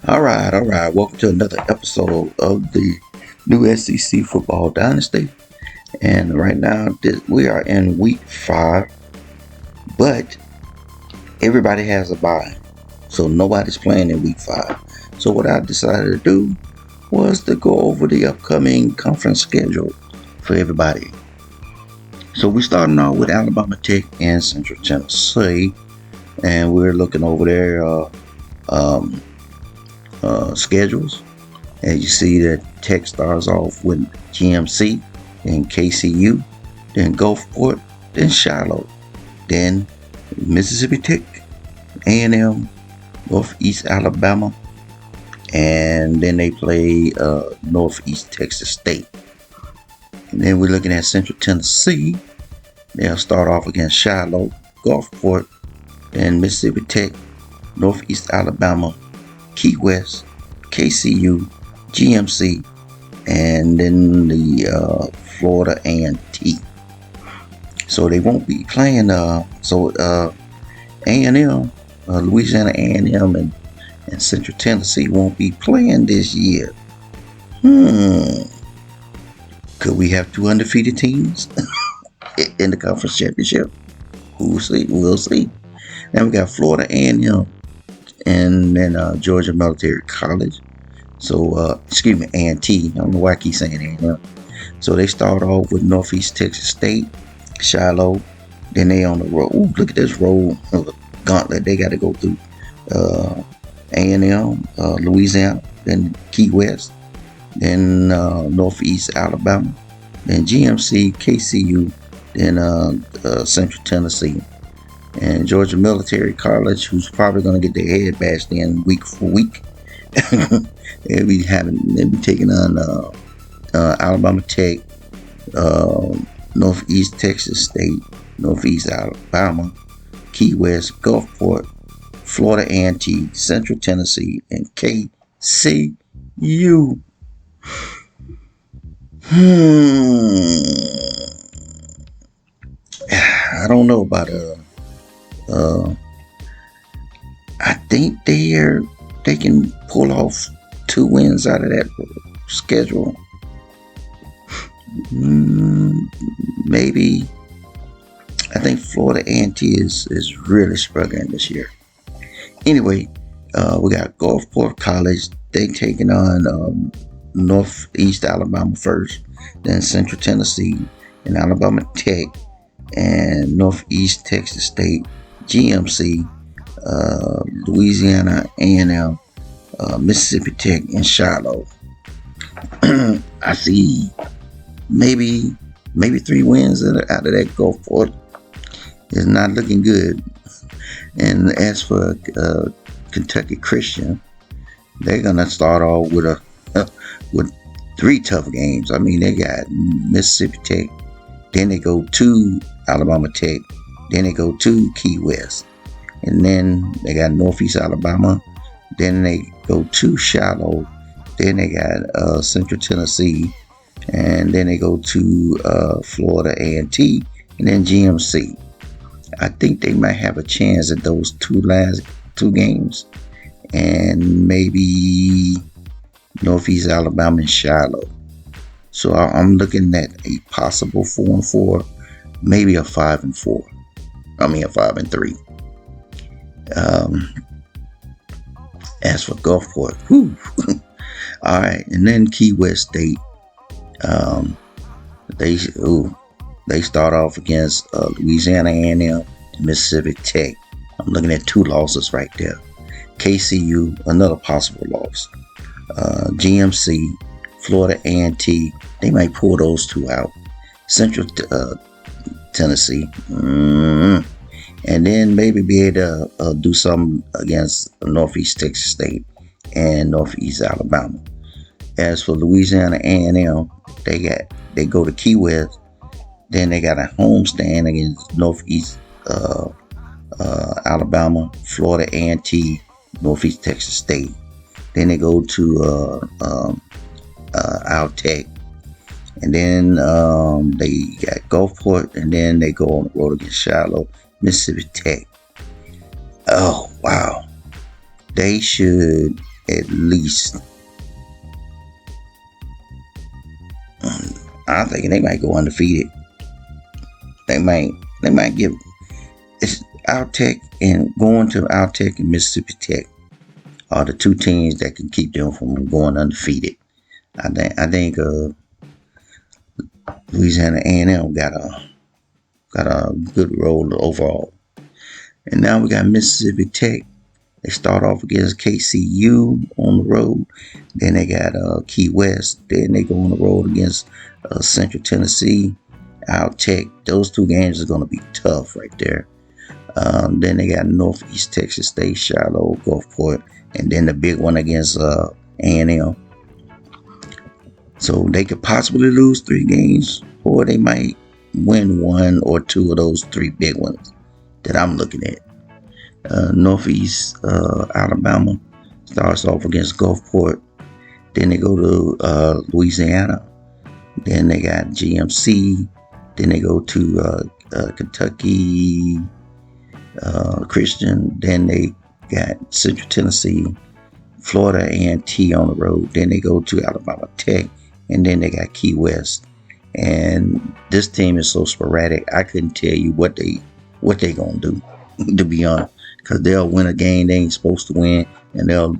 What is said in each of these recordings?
All right. Welcome to another episode of the new SEC Football Dynasty. And right now, we are in week 5, but everybody has a bye. So nobody's playing in week 5. So what I decided to do was to go over the upcoming conference schedule for everybody. So we're starting out with Alabama Tech and Central Tennessee. And we're looking over their schedules. As you see, that Tech starts off with GMC, then KCU, then Gulfport, then Shiloh, then Mississippi Tech, A&M, Northeast Alabama, and then they play Northeast Texas State. And then we're looking at Central Tennessee. They'll start off against Shiloh, Gulfport, then Mississippi Tech, Northeast Alabama, Key West, KCU, GMC, and then the Florida A&T. So they won't be playing. A&M, Louisiana A&M, and Central Tennessee won't be playing this year. Could we have 2 undefeated teams in the conference championship? We'll see. Then we got Florida A&M and then Georgia Military College. So, excuse me, A&T. I don't know why I keep saying A&M. So they start off with Northeast Texas State, Shiloh. Then they on the road. Ooh, look at this road gauntlet they got to go through. A&M, Louisiana, then Key West, then Northeast Alabama, then GMC, KCU, then Central Tennessee, and Georgia Military College, who's probably going to get their head bashed in week for week. they'll be taking on Alabama Tech, Northeast Texas State, Northeast Alabama, Key West, Gulfport, Florida A&T, Central Tennessee, and KCU. I don't know about I think they can pull off 2 wins out of that schedule. Maybe. I think Florida A&T is really struggling this year. Anyway, we got Gulfport College. They taking on Northeast Alabama first, then Central Tennessee, and Alabama Tech, and Northeast Texas State, GMC, Louisiana A&M, Mississippi Tech, and Shiloh. I see maybe 3 wins out of that Gulfport. Is not looking good. And as for Kentucky Christian, they're gonna start off with 3 tough games. I mean, they got Mississippi Tech, then they go to Alabama Tech, then they go to Key West, and then they got Northeast Alabama, then they go to Shiloh, then they got Central Tennessee, and then they go to Florida A&T, and then GMC. I think they might have a chance at those 2 last 2 games, and maybe Northeast Alabama and Shiloh. So I'm looking at a possible 4-4, maybe a 5-4. I mean a 5-3. As for Gulfport, all right, and then Key West State. They start off against Louisiana A&M and Mississippi Tech. I'm looking at 2 losses right there. KCU, another possible loss. GMC, Florida A&T, they might pull those 2 out. Central Tennessee, and then maybe be able to do something against Northeast Texas State and Northeast Alabama. As for Louisiana A&M, they go to Key West. Then they got a homestand against Northeast Alabama, Florida A&T, Northeast Texas State. Then they go to Altech, and then they got Gulfport, and then they go on the road against Shiloh, Mississippi Tech. Oh wow, they should at least. I'm thinking they might go undefeated. They might give it's Altech and going to Altech and Mississippi Tech are the two teams that can keep them from going undefeated. I think Louisiana A&M got a good role overall. And now we got Mississippi Tech. They start off against KCU on the road. Then they got Key West. Then they go on the road against Central Tennessee, Altech. Those two games are going to be tough right there. Then they got Northeast Texas State, Shiloh, Gulfport, and then the big one against A&M. So they could possibly lose 3 games, or they might win 1 or 2 of those 3 big ones that I'm looking at. Northeast Alabama starts off against Gulfport. Then they go to Louisiana. Then they got GMC. Then they go to Kentucky Christian. Then they got Central Tennessee, Florida A&T on the road. Then they go to Alabama Tech. And then they got Key West. And this team is so sporadic, I couldn't tell you what they gonna do, to be honest. Because they'll win a game they ain't supposed to win, and they'll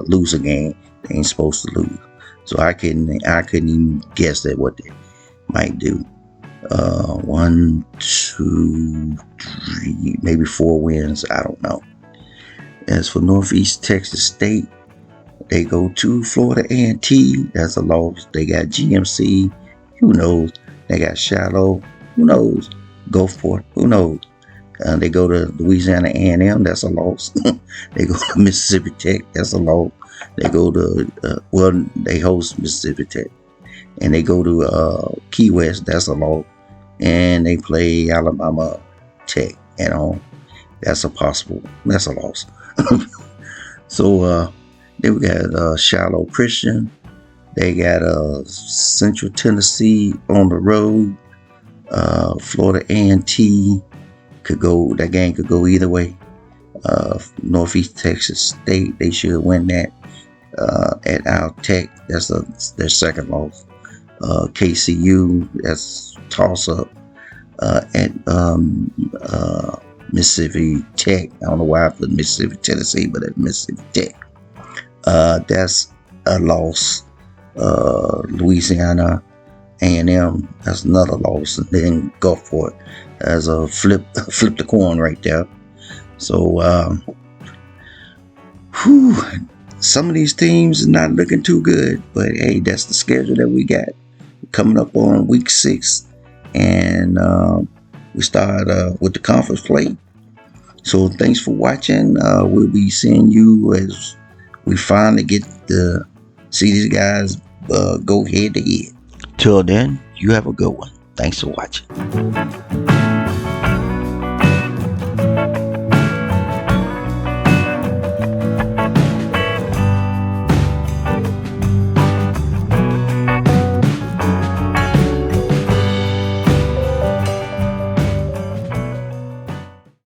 lose a game they ain't supposed to lose. So I couldn't even guess at what they might do. 1, 2, 3, maybe 4 wins. I don't know. As for Northeast Texas State, they go to Florida A&T. That's a loss. They got GMC. Who knows? They got Shiloh. Who knows? Gulfport. Who knows? They go to Louisiana A&M. That's a loss. They go to Mississippi Tech. That's a loss. They go to they host Mississippi Tech, and they go to Key West. That's a loss. And they play Alabama Tech at home. That's a loss. So then we got Shiloh Christian. They got Central Tennessee on the road. Florida A&T that game could go either way. Northeast Texas State, they should win that. At Altech, that's their second loss. KCU, that's toss up. At Mississippi Tech, I don't know why I put Mississippi Tennessee, but at Mississippi Tech, that's a loss. Louisiana A&M, that's another loss. And then Gulfport as a flip the coin right there. So some of these teams are not looking too good, but hey, that's the schedule that we got coming up on week 6, and we start with the conference play. So thanks for watching. We'll be seeing you as we finally get to see these guys go head to head. Till then, you have a good one. Thanks for watching.